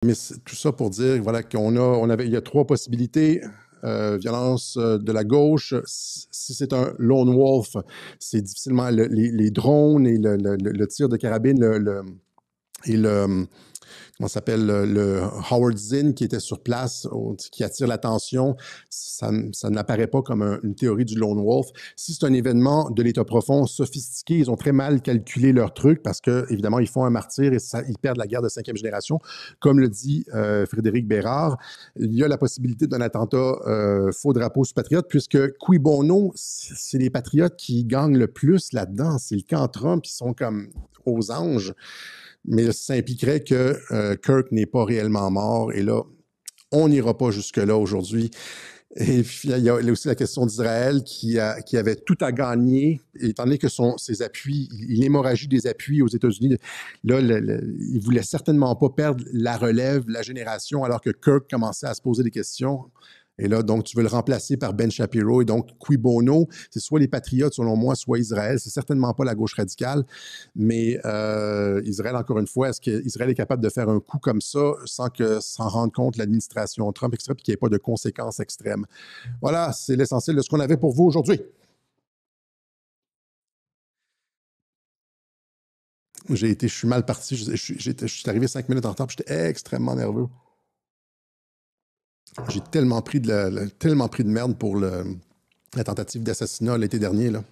Mais tout ça pour dire voilà, il y a trois possibilités. Violence de la gauche. Si c'est un lone wolf, c'est difficilement les drones et le tir de carabine et le comment ça s'appelle, le Howard Zinn qui était sur place, qui attire l'attention, ça n'apparaît pas comme une théorie du lone wolf. Si c'est un événement de l'État profond sophistiqué, ils ont très mal calculé leur truc parce que évidemment ils font un martyr et ils perdent la guerre de 5e génération. Comme le dit Frédéric Bérard, il y a la possibilité d'un attentat faux drapeau sous patriote puisque cui bono, c'est les patriotes qui gagnent le plus là-dedans. C'est le camp Trump, ils sont comme aux anges. Mais ça impliquerait que Kirk n'est pas réellement mort. Et là, on n'ira pas jusque-là aujourd'hui. Et puis, il y a aussi la question d'Israël qui avait tout à gagner, étant donné que ses appuis, l'hémorragie des appuis aux États-Unis, là, il ne voulait certainement pas perdre la relève, la génération, alors que Kirk commençait à se poser des questions. Et là, donc, tu veux le remplacer par Ben Shapiro. Et donc, cui bono, c'est soit les patriotes, selon moi, soit Israël. C'est certainement pas la gauche radicale. Mais Israël, encore une fois, est-ce qu'Israël est capable de faire un coup comme ça sans s'en rende compte l'administration Trump, etc., puis qu'il n'y ait pas de conséquences extrêmes? Voilà, c'est l'essentiel de ce qu'on avait pour vous aujourd'hui. Je suis mal parti. Je suis arrivé 5 minutes en retard, puis j'étais extrêmement nerveux. J'ai tellement pris de merde pour la tentative d'assassinat l'été dernier, là.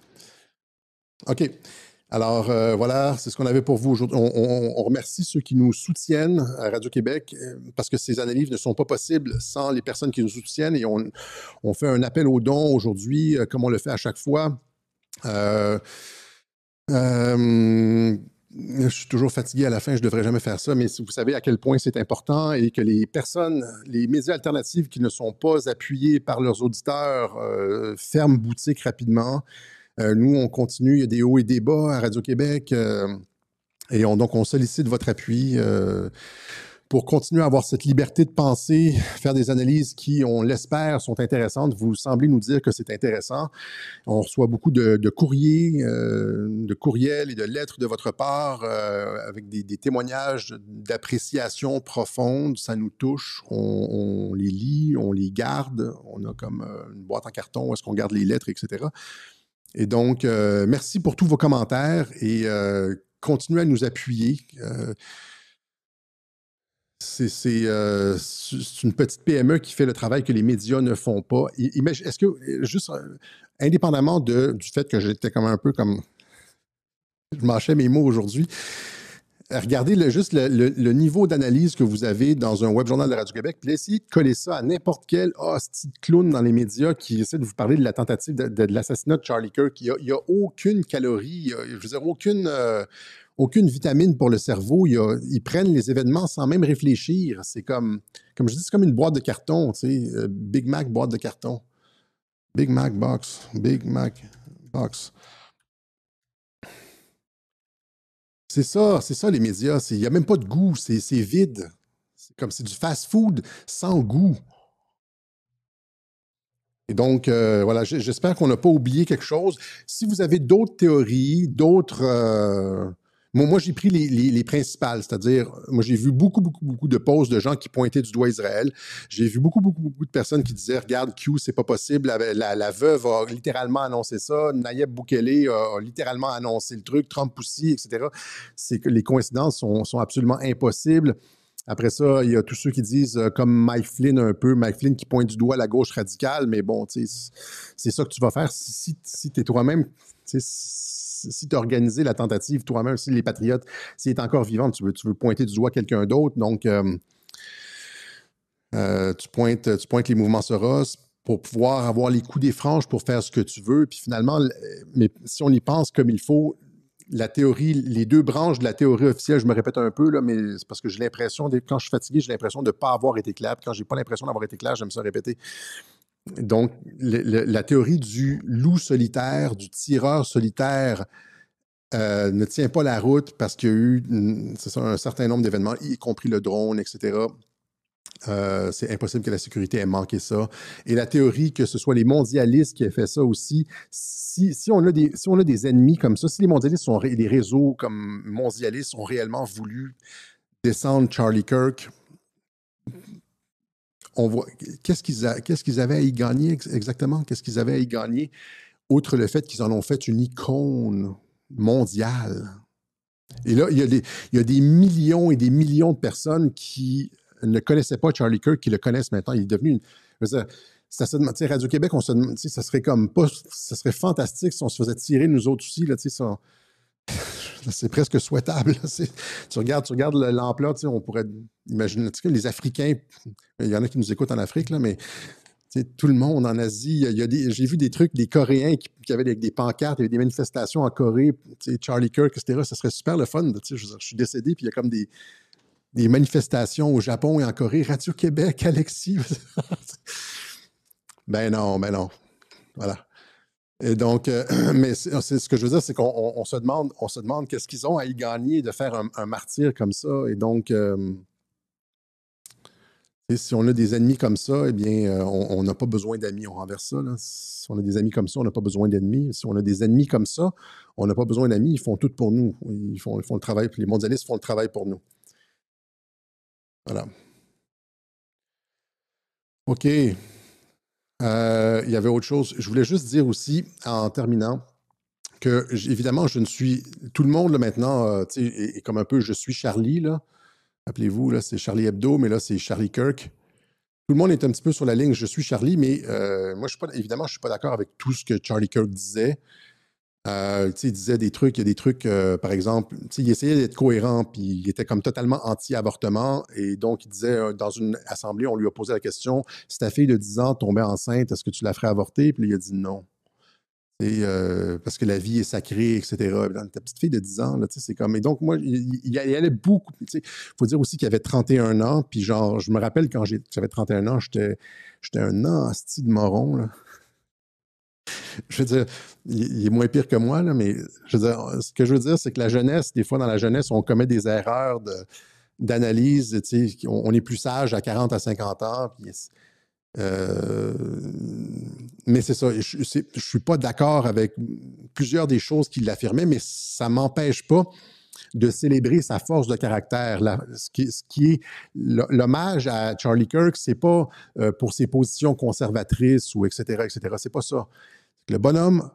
OK. Alors, voilà, c'est ce qu'on avait pour vous aujourd'hui. On remercie ceux qui nous soutiennent à Radio-Québec parce que ces analyses ne sont pas possibles sans les personnes qui nous soutiennent et on fait un appel aux dons aujourd'hui, comme on le fait à chaque fois. Je suis toujours fatigué à la fin, je ne devrais jamais faire ça, mais vous savez à quel point c'est important et que les médias alternatifs qui ne sont pas appuyés par leurs auditeurs ferment boutique rapidement. Nous, on continue, il y a des hauts et des bas à Radio-Québec et donc on sollicite votre appui pour continuer à avoir cette liberté de penser, faire des analyses qui, on l'espère, sont intéressantes. Vous semblez nous dire que c'est intéressant. On reçoit beaucoup de courriers, de courriels et de lettres de votre part avec des témoignages d'appréciation profonde. Ça nous touche. On les lit, on les garde. On a comme une boîte en carton où est-ce qu'on garde les lettres, etc. Et donc, merci pour tous vos commentaires et continuez à nous appuyer. C'est une petite PME qui fait le travail que les médias ne font pas. Est-ce que, juste indépendamment du fait que j'étais comme un peu comme... Je mâchais mes mots aujourd'hui, regardez juste le niveau d'analyse que vous avez dans un web journal de Radio-Québec, puis essayez de coller ça à n'importe quel hostie de clown dans les médias qui essaie de vous parler de la tentative de l'assassinat de Charlie Kirk. Il n'y a aucune calorie, je veux dire, aucune vitamine pour le cerveau. Ils prennent les événements sans même réfléchir. C'est comme je dis, c'est comme une boîte de carton, tu sais, Big Mac, boîte de carton. Big Mac box, Big Mac box. C'est ça les médias. Il n'y a même pas de goût, c'est vide. C'est du fast-food sans goût. Et donc, voilà, j'espère qu'on n'a pas oublié quelque chose. Si vous avez d'autres théories, moi, j'ai pris les principales, c'est-à-dire, moi, j'ai vu beaucoup de posts de gens qui pointaient du doigt Israël. J'ai vu beaucoup de personnes qui disaient, regarde, Q, c'est pas possible. La veuve a littéralement annoncé ça. Nayib Bukele a littéralement annoncé le truc. Trump aussi, etc. C'est que les coïncidences sont absolument impossibles. Après ça, il y a tous ceux qui disent, comme Mike Flynn un peu, Mike Flynn qui pointe du doigt la gauche radicale, mais bon, tu sais, c'est ça que tu vas faire si tu es toi-même, si tu as organisé la tentative toi-même, si les patriotes, s'il est encore vivant, tu veux pointer du doigt quelqu'un d'autre, donc tu pointes les mouvements Soros pour pouvoir avoir les coups des franges pour faire ce que tu veux, puis finalement, mais si on y pense comme il faut, la théorie, les deux branches de la théorie officielle, je me répète un peu, là, mais c'est parce que j'ai l'impression, quand je suis fatigué, j'ai l'impression de ne pas avoir été clair. Puis quand j'ai pas l'impression d'avoir été clair, j'aime ça répéter. Donc, la théorie du loup solitaire, du tireur solitaire, ne tient pas la route parce qu'il y a eu un certain nombre d'événements, y compris le drone, etc. C'est impossible que la sécurité ait manqué ça. Et la théorie que ce soit les mondialistes qui aient fait ça aussi, si on a des ennemis comme ça, si les mondialistes les réseaux comme mondialistes ont réellement voulu descendre Charlie Kirk, on voit qu'est-ce qu'ils avaient à y gagner exactement? Qu'est-ce qu'ils avaient à y gagner, outre le fait qu'ils en ont fait une icône mondiale? Et là, il y a des millions et des millions de personnes qui ne connaissaient pas Charlie Kirk, qui le connaissent maintenant. Il est devenu une. Je veux dire, Radio-Québec, on se demande, ça serait comme pas. Ça serait fantastique si on se faisait tirer nous autres aussi. Là, c'est presque souhaitable. Tu regardes l'ampleur, on pourrait imaginer. Les Africains, il y en a qui nous écoutent en Afrique, là, mais tout le monde en Asie, j'ai vu des trucs, des Coréens qui avaient des pancartes, il y avait des manifestations en Corée, Charlie Kirk, etc. Ça serait super le fun. Je suis décédé, puis il y a comme des manifestations au Japon et en Corée. Radio-Québec, Alexis. Ben non. Voilà. Et donc, mais c'est ce que je veux dire, c'est qu'on se demande qu'est-ce qu'ils ont à y gagner de faire un martyr comme ça. Et donc, si on a des ennemis comme ça, eh bien, on n'a pas besoin d'amis, on renverse ça. Là. Si on a des amis comme ça, on n'a pas besoin d'ennemis. Si on a des ennemis comme ça, on n'a pas besoin d'amis, ils font tout pour nous. Ils font le travail, puis les mondialistes font le travail pour nous. Voilà. OK. Il y avait autre chose. Je voulais juste dire aussi, en terminant, que, évidemment, je ne suis. Tout le monde, là, maintenant, est comme un peu je suis Charlie, là. Rappelez-vous, là, c'est Charlie Hebdo, mais là, c'est Charlie Kirk. Tout le monde est un petit peu sur la ligne je suis Charlie, mais moi, évidemment, je ne suis pas d'accord avec tout ce que Charlie Kirk disait. Il disait des trucs, il y a des trucs, par exemple, il essayait d'être cohérent, puis il était comme totalement anti-avortement, et donc il disait, dans une assemblée, on lui a posé la question, si ta fille de 10 ans tombait enceinte, est-ce que tu la ferais avorter? Puis il a dit non. Parce que la vie est sacrée, etc. Ta petite fille de 10 ans, là, c'est comme. Et donc, moi, il allait beaucoup. Il faut dire aussi qu'il avait 31 ans, puis genre, je me rappelle quand j'avais 31 ans, j'étais un nasty de moron, là. Je veux dire, il est moins pire que moi, là, mais je veux dire, ce que je veux dire, c'est que la jeunesse, des fois, dans la jeunesse, on commet des erreurs d'analyse. On est plus sage à 40 à 50 ans. Puis, mais c'est ça, je ne suis pas d'accord avec plusieurs des choses qu'il affirmait, mais ça ne m'empêche pas de célébrer sa force de caractère. Ce qui est l'hommage à Charlie Kirk, c'est pas pour ses positions conservatrices ou etc., etc. C'est pas ça. Le bonhomme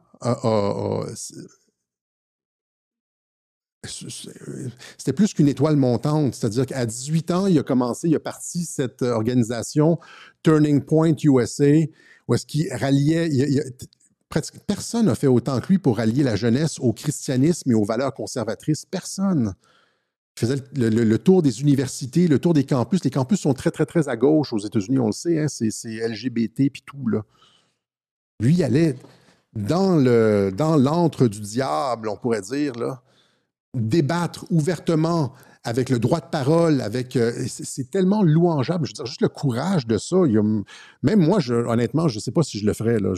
c'était plus qu'une étoile montante, c'est-à-dire qu'à 18 ans, il a parti cette organisation Turning Point USA, où est-ce qu'il ralliait, presque personne n'a fait autant que lui pour rallier la jeunesse au christianisme et aux valeurs conservatrices. Personne. Il faisait le tour des universités, le tour des campus. Les campus sont très, très, très à gauche aux États-Unis, on le sait, hein, c'est LGBT puis tout, là. Lui, il allait dans l'antre du diable, on pourrait dire, là, débattre ouvertement avec le droit de parole, c'est tellement louangeable. Je veux dire, juste le courage de ça. Même moi, honnêtement, je ne sais pas si je le ferais. Là.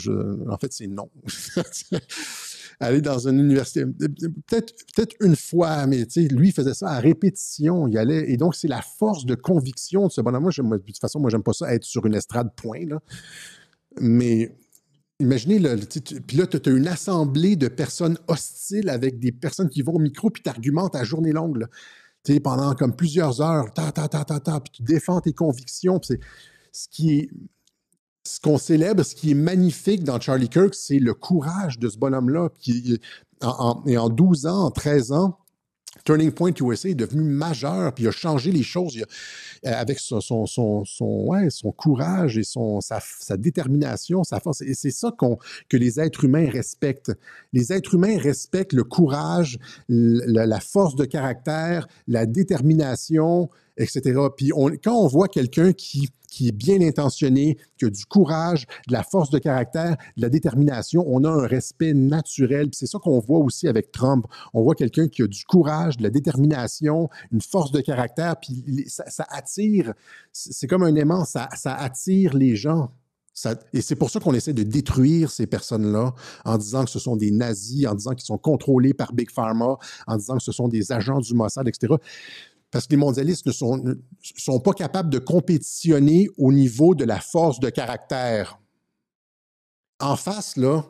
En fait, c'est non. Aller dans une université, peut-être une fois, mais lui, il faisait ça à répétition. Il allait, et donc, c'est la force de conviction de ce bonhomme. De toute façon, moi, j'aime pas ça être sur une estrade point. Là. Mais imaginez, puis là, tu as une assemblée de personnes hostiles avec des personnes qui vont au micro puis t'argumentent à journée longue, là, pendant comme plusieurs heures, puis tu défends tes convictions. Puis ce qu'on célèbre, ce qui est magnifique dans Charlie Kirk, c'est le courage de ce bonhomme-là qui, en 12 ans, en 13 ans, Turning Point USA est devenu majeur, puis il a changé les choses avec son courage et sa détermination, sa force. Et c'est ça que les êtres humains respectent. Les êtres humains respectent le courage, la force de caractère, la détermination, etc. Puis quand on voit quelqu'un qui est bien intentionné, qui a du courage, de la force de caractère, de la détermination, on a un respect naturel. Puis c'est ça qu'on voit aussi avec Trump. On voit quelqu'un qui a du courage, de la détermination, une force de caractère, puis ça attire, c'est comme un aimant, ça attire les gens. Et c'est pour ça qu'on essaie de détruire ces personnes-là en disant que ce sont des nazis, en disant qu'ils sont contrôlés par Big Pharma, en disant que ce sont des agents du Mossad, etc. Parce que les mondialistes ne sont pas capables de compétitionner au niveau de la force de caractère. En face, là,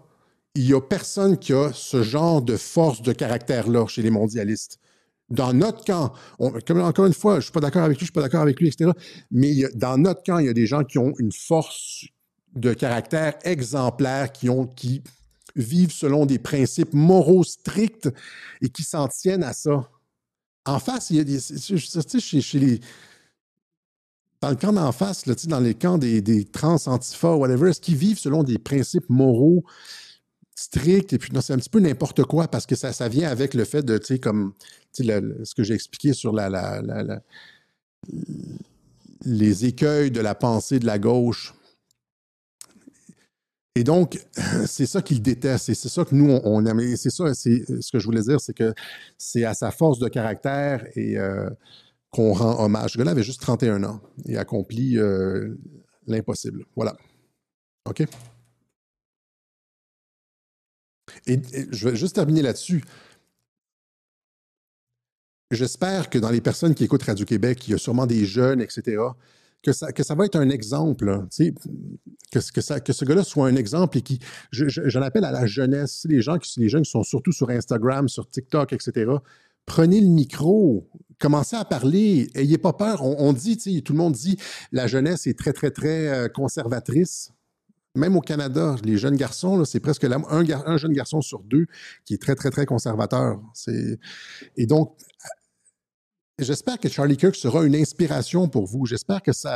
il n'y a personne qui a ce genre de force de caractère-là chez les mondialistes. Dans notre camp, comme encore une fois, je ne suis pas d'accord avec lui, je ne suis pas d'accord avec lui, etc. Mais dans notre camp, il y a des gens qui ont une force de caractère exemplaire, qui vivent selon des principes moraux stricts et qui s'en tiennent à ça. En face, il y a des. Tu sais, chez les. Dans le camp d'en face, là, dans les camps des trans, antifa, whatever, est-ce qu'ils vivent selon des principes moraux stricts? Et puis, non, c'est un petit peu n'importe quoi parce que ça vient avec le fait de, tu sais, comme ce que j'ai expliqué sur les écueils de la pensée de la gauche. Et donc, c'est ça qu'ils détestent et c'est ça que nous, on aime. Et c'est ça, c'est ce que je voulais dire, c'est que c'est à sa force de caractère et qu'on rend hommage. Ce gars-là avait juste 31 ans et accompli l'impossible. Voilà. OK? Et je vais juste terminer là-dessus. J'espère que dans les personnes qui écoutent Radio-Québec, il y a sûrement des jeunes, etc., que ça va être un exemple, que ce gars-là soit un exemple et qui, j'en appelle à la jeunesse, les jeunes qui sont surtout sur Instagram, sur TikTok, etc., prenez le micro, commencez à parler, ayez pas peur. On dit, tout le monde dit, la jeunesse est très, très, très conservatrice. Même au Canada, les jeunes garçons, c'est presque un jeune garçon sur deux qui est très, très, très conservateur. Et donc, j'espère que Charlie Kirk sera une inspiration pour vous. J'espère que si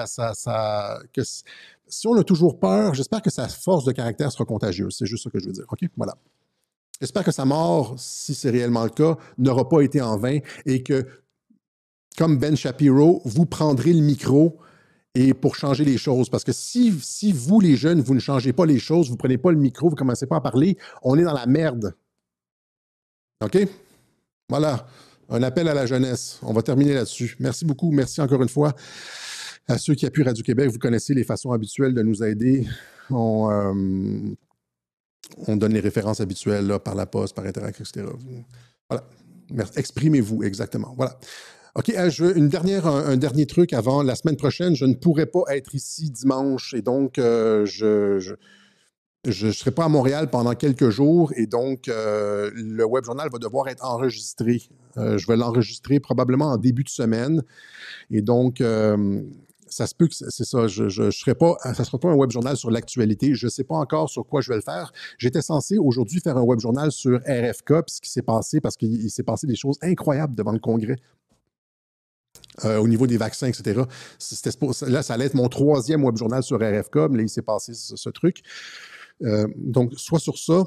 on a toujours peur, j'espère que sa force de caractère sera contagieuse. C'est juste ce que je veux dire. OK? Voilà. J'espère que sa mort, si c'est réellement le cas, n'aura pas été en vain et que, comme Ben Shapiro, vous prendrez le micro et pour changer les choses. Parce que si vous, les jeunes, vous ne changez pas les choses, vous ne prenez pas le micro, vous ne commencez pas à parler, on est dans la merde. OK? Voilà. Un appel à la jeunesse. On va terminer là-dessus. Merci beaucoup. Merci encore une fois à ceux qui appuient Radio-Québec. Vous connaissez les façons habituelles de nous aider. On donne les références habituelles là, par la poste, par Interact, etc. Voilà. Merci. Exprimez-vous, exactement. Voilà. OK, un dernier truc avant. La semaine prochaine, je ne pourrai pas être ici dimanche et donc je ne serai pas à Montréal pendant quelques jours et donc le web journal va devoir être enregistré. Je vais l'enregistrer probablement en début de semaine et donc ça se peut que c'est ça. Je serai pas, ça ne sera pas un web journal sur l'actualité. Je ne sais pas encore sur quoi je vais le faire. J'étais censé aujourd'hui faire un web journal sur RFK, puis ce qui s'est passé, parce qu'il s'est passé des choses incroyables devant le Congrès. Au niveau des vaccins, etc. Là, ça allait être mon 3e web journal sur RFK, mais là, il s'est passé ce truc. Donc, soit sur ça,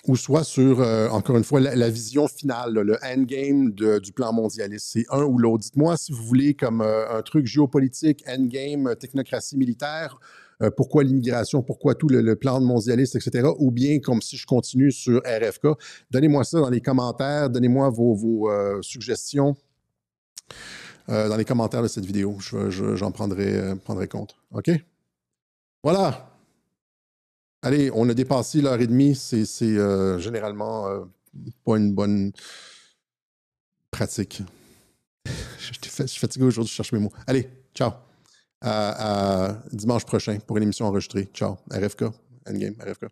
ou soit sur, encore une fois, la vision finale, là, le endgame du plan mondialiste. C'est un ou l'autre. Dites-moi si vous voulez comme un truc géopolitique, endgame, technocratie militaire, pourquoi l'immigration, pourquoi tout le plan mondialiste, etc. Ou bien comme si je continue sur RFK. Donnez-moi ça dans les commentaires, donnez-moi vos suggestions. Dans les commentaires de cette vidéo. J'en prendrai compte. OK? Voilà. Allez, on a dépassé l'heure et demie. C'est généralement pas une bonne pratique. Je suis fatigué aujourd'hui, je cherche mes mots. Allez, ciao. À dimanche prochain pour une émission enregistrée. Ciao. RFK. Endgame, RFK.